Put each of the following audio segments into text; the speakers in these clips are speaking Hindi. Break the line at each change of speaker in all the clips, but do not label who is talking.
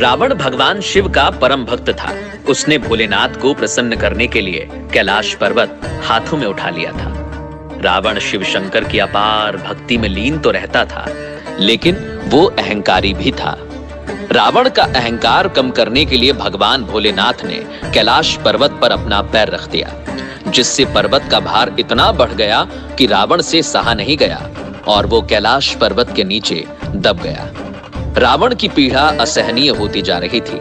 रावण भगवान शिव का परम भक्त था। उसने भोलेनाथ को प्रसन्न करने के लिए कैलाश पर्वत हाथों में उठा लिया था। रावण शिव शंकर की अपार भक्ति में लीन तो रहता था, लेकिन वो अहंकारी भी था। रावण का अहंकार कम करने के लिए भगवान भोलेनाथ ने कैलाश पर्वत पर अपना पैर रख दिया, जिससे पर्वत का भार इतना बढ़ गया कि रावण से सहा नहीं गया और वो कैलाश पर्वत के नीचे दब गया। रावण की पीड़ा असहनीय होती जा रही थी।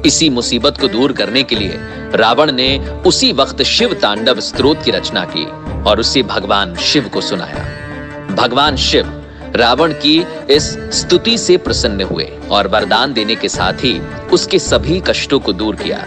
इसी मुसीबत को दूर करने के लिए रावण ने उसी वक्त शिव तांडव स्तोत्र की रचना की और उसे भगवान शिव को सुनाया। भगवान शिव रावण की इस स्तुति से प्रसन्न हुए और वरदान देने के साथ ही उसके सभी कष्टों को दूर किया।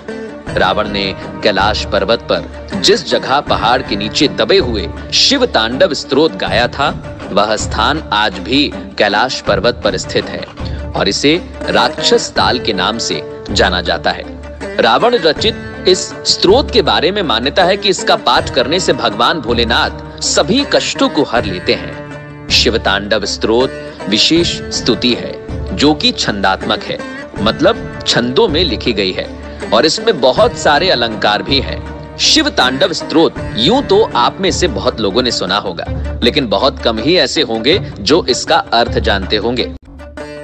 रावण ने कैलाश पर्वत पर जिस जगह पहाड़ के नीचे दबे हुए शिव तांडव स्तोत्र गाया था, वह स्थान आज भी कैलाश पर्वत पर स्थित है और इसे राक्षस ताल के नाम से जाना जाता है। रावण रचित इस स्तोत्र के बारे में मान्यता है कि इसका पाठ करने से भगवान भोलेनाथ सभी कष्टों को हर लेते हैं। शिव तांडव स्तोत्र विशेष स्तुति है जो कि छंदात्मक है, मतलब छंदों में लिखी गई है और इसमें बहुत सारे अलंकार भी हैं। शिव तांडव स्तोत्र यूं तो आप में से बहुत लोगों ने सुना होगा, लेकिन बहुत कम ही ऐसे होंगे जो इसका अर्थ जानते होंगे।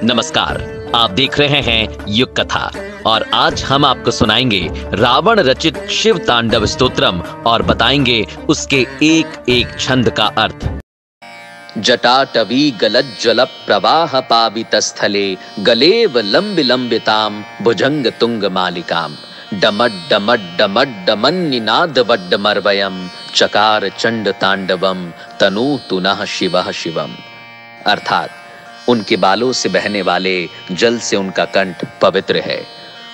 नमस्कार, आप देख रहे हैं युग कथा और आज हम आपको सुनाएंगे रावण रचित शिव तांडव स्तोत्रम और बताएंगे उसके एक एक छंद का अर्थ। जटाटवी गलज्ज्वल प्रवाह पावित स्थले गलेव लंबिताम भुजंग तुंग मालिकाम डमड डमड डमड डमन्निनाद वड्डमर्वयम चकार चंड तांडवम तनु तुनः शिवः शिवम। अर्थात उनके बालों से बहने वाले जल से उनका कंठ पवित्र है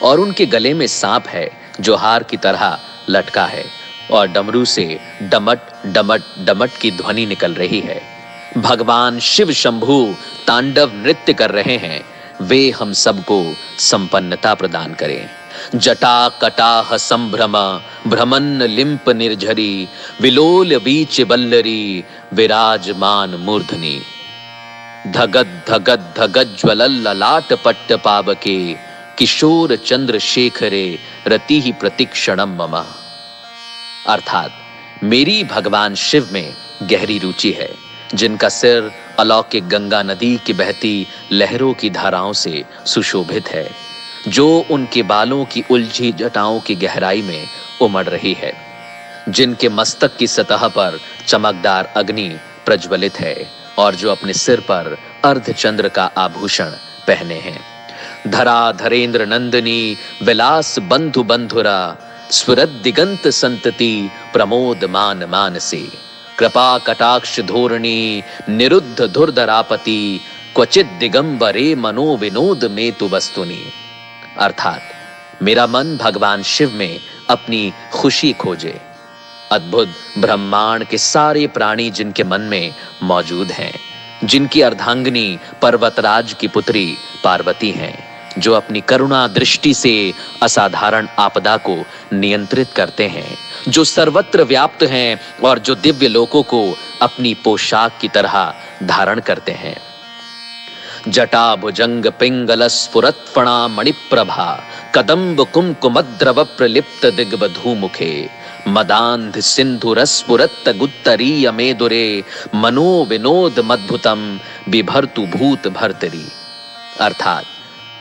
और उनके गले में सांप है जो हार की तरह लटका है और डमरू से डमट डमट डमट की ध्वनि निकल रही है। भगवान शिव शंभु तांडव नृत्य कर रहे हैं, वे हम सबको संपन्नता प्रदान करें। जटा कटाह संभ्रम भ्रमन्न लिंप निर्झरी विलोल बीच बल्लरी विराजमान मूर्धनि धगद धगद धगद ज्वलल ललाट पट्ट पावके किशोर चंद्रशेखरे रति ही प्रतिक्षणम मम। अर्थात मेरी भगवान शिव में गहरी रुचि है, जिनका सिर अलौकिक गंगा नदी की बहती लहरों की धाराओं से सुशोभित है, जो उनके बालों की उलझी जटाओं की गहराई में उमड़ रही है, जिनके मस्तक की सतह पर चमकदार अग्नि प्रज्वलित है और जो अपने सिर पर अर्धचंद्र का आभूषण पहने हैं। धरा धरेंद्र नंदिनी विलास बंधु बंधुरा स्फुरद दिगंत संतति प्रमोद मान मानसी कृपा कटाक्ष धोरणी निरुद्ध धुरधरापति क्वचित दिगंबरे मनो विनोद में तु वस्तुनि। अर्थात मेरा मन भगवान शिव में अपनी खुशी खोजे। अद्भुत ब्रह्मांड के सारे प्राणी जिनके मन में मौजूद हैं, जिनकी अर्धांगिनी पर्वतराज की पुत्री पार्वती हैं, जो अपनी करुणा दृष्टि से असाधारण आपदा को नियंत्रित करते हैं, जो सर्वत्र व्याप्त हैं और जो दिव्य लोकों को अपनी पोशाक की तरह धारण करते हैं। जटा भुजंग पिंगल स्फुरत फणा मणिप्रभा कदम्ब कुमकुमद्रव प्रलिप्त दिग्बधू मुखे मदांध सिंधु रसपुरत गुत्तरीय मेदुरे मनो विनोद मद्भुतम बिभर्तु भूत भर्तरी। अर्थात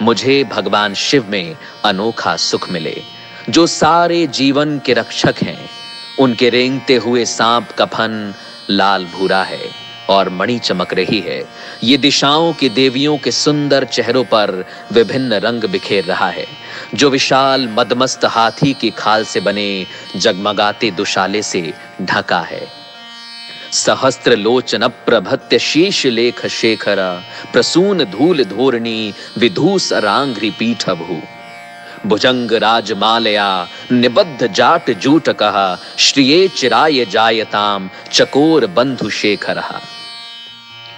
मुझे भगवान शिव में अनोखा सुख मिले, जो सारे जीवन के रक्षक हैं। उनके रेंगते हुए सांप का फन लाल भूरा है और मणि चमक रही है। ये दिशाओं की देवियों के सुंदर चेहरों पर विभिन्न रंग बिखेर रहा है, जो विशाल मदमस्त हाथी की खाल से बने जगमगाते दुशाले से ढका है। सहस्त्र लोचन प्रभत्य शीश लेख शेखर प्रसून धूल धोरणी विधूस रांघ्रि पीठ भू भुजंग राजमालया निबद्ध जाट जूट कहा श्रिये चिराय जायताम चकोर बंधु शेखर।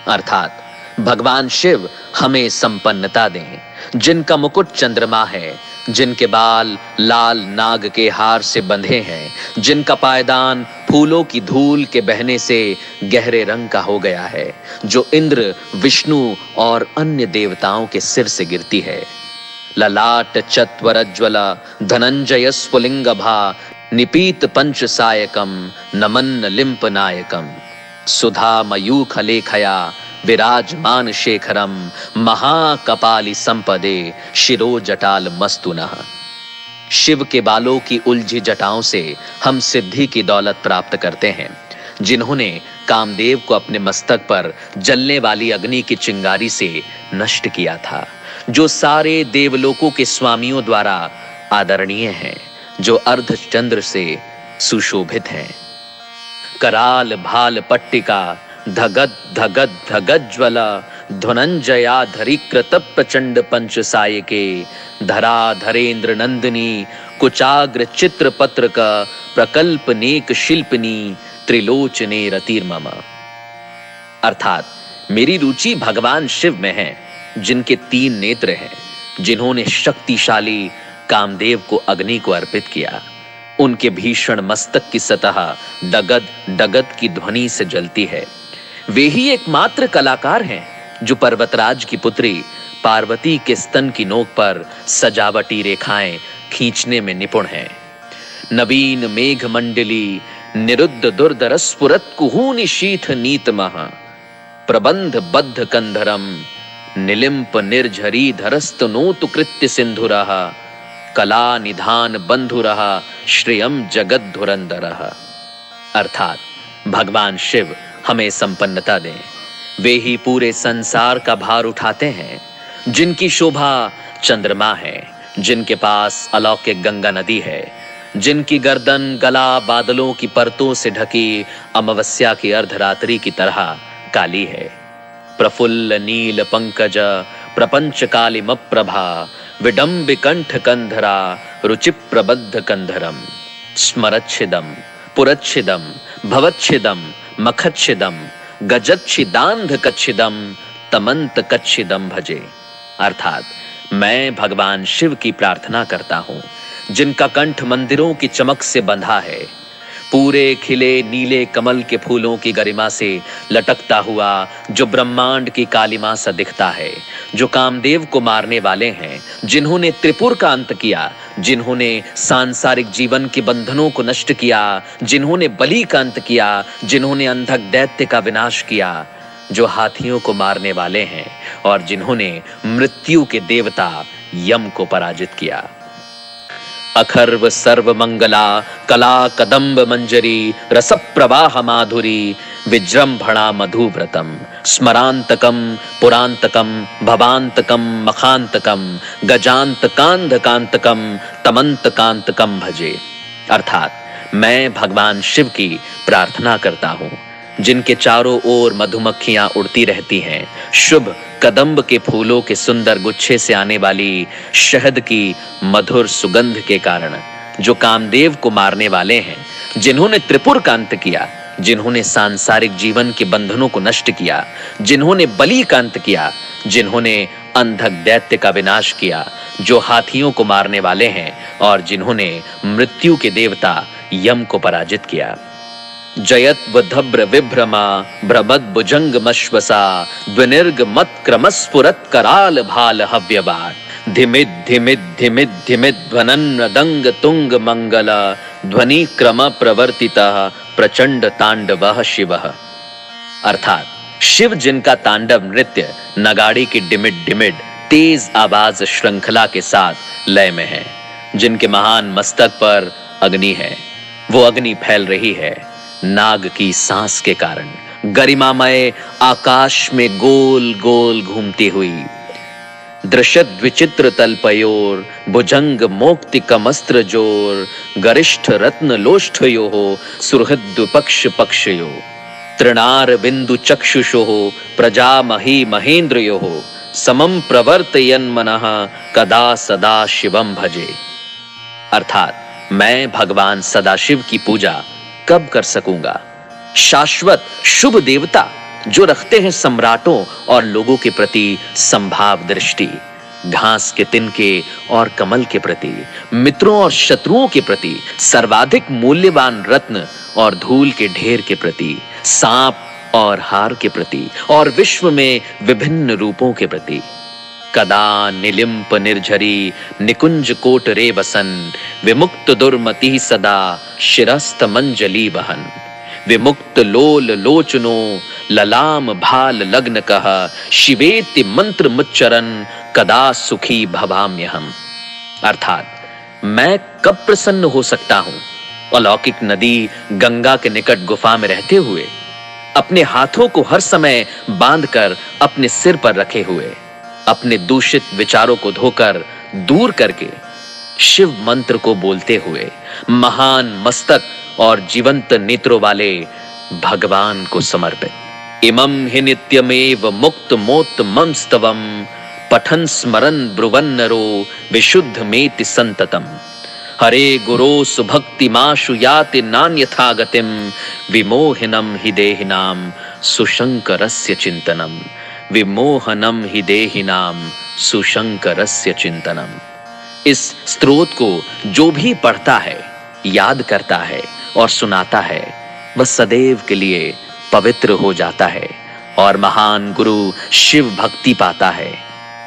अर्थात भगवान शिव हमें संपन्नता दें, जिनका मुकुट चंद्रमा है, जिनके बाल लाल नाग के हार से बंधे हैं, जिनका पायदान फूलों की धूल के बहने से गहरे रंग का हो गया है, जो इंद्र विष्णु और अन्य देवताओं के सिर से गिरती है। ललाट चत्वरज्वल धनंजय स्फुलिंगभा निपीत पंच सायकम नमन्न लिंप नायकम सुधा मयूख लेखया विराजमान शेखरम महाकपाली संपदे शिरो जटाल मस्तुनः। शिव के बालों की उलझी जटाओं से हम सिद्धि की दौलत प्राप्त करते हैं, जिन्होंने कामदेव को अपने मस्तक पर जलने वाली अग्नि की चिंगारी से नष्ट किया था, जो सारे देवलोकों के स्वामियों द्वारा आदरणीय हैं, जो अर्धचंद्र से सुशोभित हैं। कराल भाल पट्टिका धगद धगद धगज्वला ध्वनंजयाधरीकृत प्रचंड पंच सायके धरा धरेन्द्र नंदिनी कुचाग्र चित्र पत्रक प्रकल्पनेक शिल्पनी त्रिलोचने रतिर्मम। अर्थात मेरी रुचि भगवान शिव में है, जिनके 3 नेत्र हैं, जिन्होंने शक्तिशाली कामदेव को अग्नि को अर्पित किया। उनके भीषण मस्तक की सतह डगद डगद की ध्वनि से जलती है। वे ही एकमात्र कलाकार हैं जो पर्वतराज की पुत्री पार्वती के स्तन की नोक पर सजावटी रेखाएं खींचने में निपुण हैं। नवीन मेघ मंडली निरुद्ध दुर्धर स्फुरत कुहूनि शीथ नीतमः प्रबंध बद्ध कंधरम निलिंप निर्झरी धरस्तनोतु कृत्य सिंधुरः कला निधान बंधुरः श्रियम जगत धुरंधरः। अर्थात भगवान शिव हमें संपन्नता दें। वे ही पूरे संसार का भार उठाते हैं, जिनकी शोभा चंद्रमा है, जिनके पास अलौकिक गंगा नदी है, जिनकी गर्दन गला बादलों की परतों से ढकी अमावस्या की अर्धरात्रि की तरह काली है। प्रफुल्ल नील पंकज प्रपंच कालिम प्रभा विडंबि कंठ कंधरा रुचि प्रबद्ध कंधरम स्मरच्छिदम पुरच्छिदम भवच्छिदम मखच्छिदम गजच्छिदांध कच्छिदम तमंत कच्छिदम भजे। अर्थात मैं भगवान शिव की प्रार्थना करता हूं, जिनका कंठ मंदिरों की चमक से बंधा है, पूरे खिले नीले कमल के फूलों की गरिमा से लटकता हुआ, जो ब्रह्मांड की कालिमा सा दिखता है, जो कामदेव को मारने वाले हैं, जिन्होंने त्रिपुर का अंत किया, जिन्होंने सांसारिक जीवन के बंधनों को नष्ट किया, जिन्होंने बलि का अंत किया, जिन्होंने अंधक दैत्य का विनाश किया, जो हाथियों को मारने वाले हैं और जिन्होंने मृत्यु के देवता यम को पराजित किया। अखर्व सर्व मंगला कला कदम्ब मंजरी रस प्रवाह माधुरी विजृंभणा मधुव्रतम स्मरांतकम पुरांतकम भवांतकम मखांतकम गजांतकांधकांतकम तमंतकांतकम भजे। अर्थात मैं भगवान शिव की प्रार्थना करता हूँ, जिनके चारों ओर मधुमक्खियां उड़ती रहती हैं, शुभ कदम्ब के फूलों के सुंदर गुच्छे से आने वाली शहद की मधुर सुगंध के कारण, जो कामदेव को मारने वाले हैं, जिन्होंने त्रिपुर का अंत किया, जिन्होंने सांसारिक जीवन के बंधनों को नष्ट किया, जिन्होंने बलि का अंत किया, जिन्होंने अंधक दैत्य का विनाश किया, जो हाथियों को मारने वाले हैं और जिन्होंने मृत्यु के देवता यम को पराजित किया। जयत वधब्र विभ्रमा भ्रमद भुजंग मश्वसा द्विनिर्ग मत क्रमस्फुरत कराल भाल हव्यवार धिमिद धिमिद धिमिद धिमिद ध्वनन रदंग तुंग मंगल ध्वनि क्रम प्रवर्तितः प्रचंड तांडवः शिवः। अर्थात शिव जिनका तांडव नृत्य नगाड़ी की डिमिड डिमिड तेज आवाज श्रृंखला के साथ लय में है, जिनके महान मस्तक पर अग्नि है, वो अग्नि फैल रही है नाग की सांस के कारण, गरिमामय आकाश में गोल गोल घूमती हुई। दृश्यत विचित्र तल्पयोर भुजंग मोक्ति कमस्त्र जोर गरिष्ठ रत्न लोष्ठयो सुहृद पक्ष पक्षयो तृणार बिंदु चक्षुषो प्रजामही महेन्द्रयो समम प्रवर्तयन मनः कदा सदा शिवम भजे। अर्थात मैं भगवान सदाशिव की पूजा कब कर सकूंगा? शाश्वत शुभ देवता जो रखते हैं सम्राटों और लोगों के प्रति संभाव दृष्टि, घास के तिनके और कमल के प्रति, मित्रों और शत्रुओं के प्रति, सर्वाधिक मूल्यवान रत्न और धूल के ढेर के प्रति, सांप और हार के प्रति और विश्व में विभिन्न रूपों के प्रति। कदा निलिम्प निर्झरी निकुंज कोट रे बसन, विमुक्त दुर्मति सदा शिरस्त मंजली बहन। विमुक्त लोल लोचनो ललाम भाल लग्न कह, शिवेति मंत्र मुच्चरन कदा सुखी भवाम्यहम। अर्थात मैं कब प्रसन्न हो सकता हूं, अलौकिक नदी गंगा के निकट गुफा में रहते हुए, अपने हाथों को हर समय बांधकर अपने सिर पर रखे हुए, अपने दूषित विचारों को धोकर दूर करके शिव मंत्र को बोलते हुए, महान मस्तक और जीवंत नेत्रों वाले भगवान को समर्पित। इमं हि नित्यमेव मुक्त मोत मम स्तवम, पठन स्मरन ब्रुवन नरो विशुद्ध मेति संततम। हरे गुरो सुभक्ति माशु याति नान्यथा गतिम, विमोहनम हि देहिनाम सुशंकरस्य चिंतनम। विमोहनम हि देहिनाम सुशंकरस्य चिंतनम। इस स्तोत्र को जो भी पढ़ता है, याद करता है और सुनाता है, वह सदैव के लिए पवित्र हो जाता है और महान गुरु शिव भक्ति पाता है।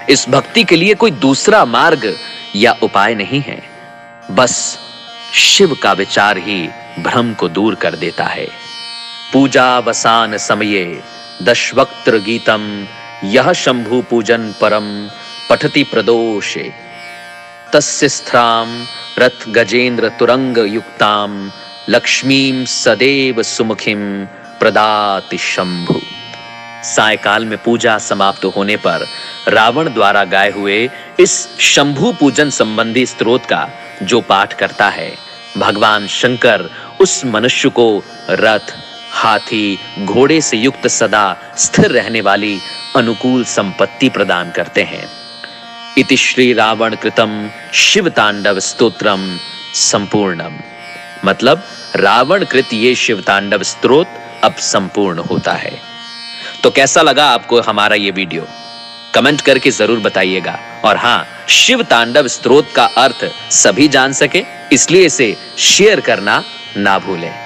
इस भक्ति के लिए कोई दूसरा मार्ग या उपाय नहीं है, बस शिव का विचार ही भ्रम को दूर कर देता है। पूजा वसान समये दशवक्त्र गीतम, यह शंभु पूजन परम पठति प्रदोषे। तस्य स्त्राम रथ गजेंद्र तुरंग युक्ताम, लक्ष्मीम सदैव सुमुखिम प्रदाति शंभु। सायकाल में पूजा समाप्त होने पर रावण द्वारा गाए हुए इस शंभु पूजन संबंधी स्तोत्र का जो पाठ करता है, भगवान शंकर उस मनुष्य को रथ, हाथी, घोड़े से युक्त सदा स्थिर रहने वाली अनुकूल संपत्ति प्रदान करते हैं। इति श्री रावण कृतम शिव तांडव स्तोत्रम संपूर्णम। मतलब रावण कृत ये शिव तांडव स्तोत्र अब संपूर्ण होता है। तो कैसा लगा आपको हमारा ये वीडियो? कमेंट करके जरूर बताइएगा। और हाँ, शिव तांडव स्तोत्र का अर्थ सभी जान सके, इसलिए इसे शेयर करना ना भूलें।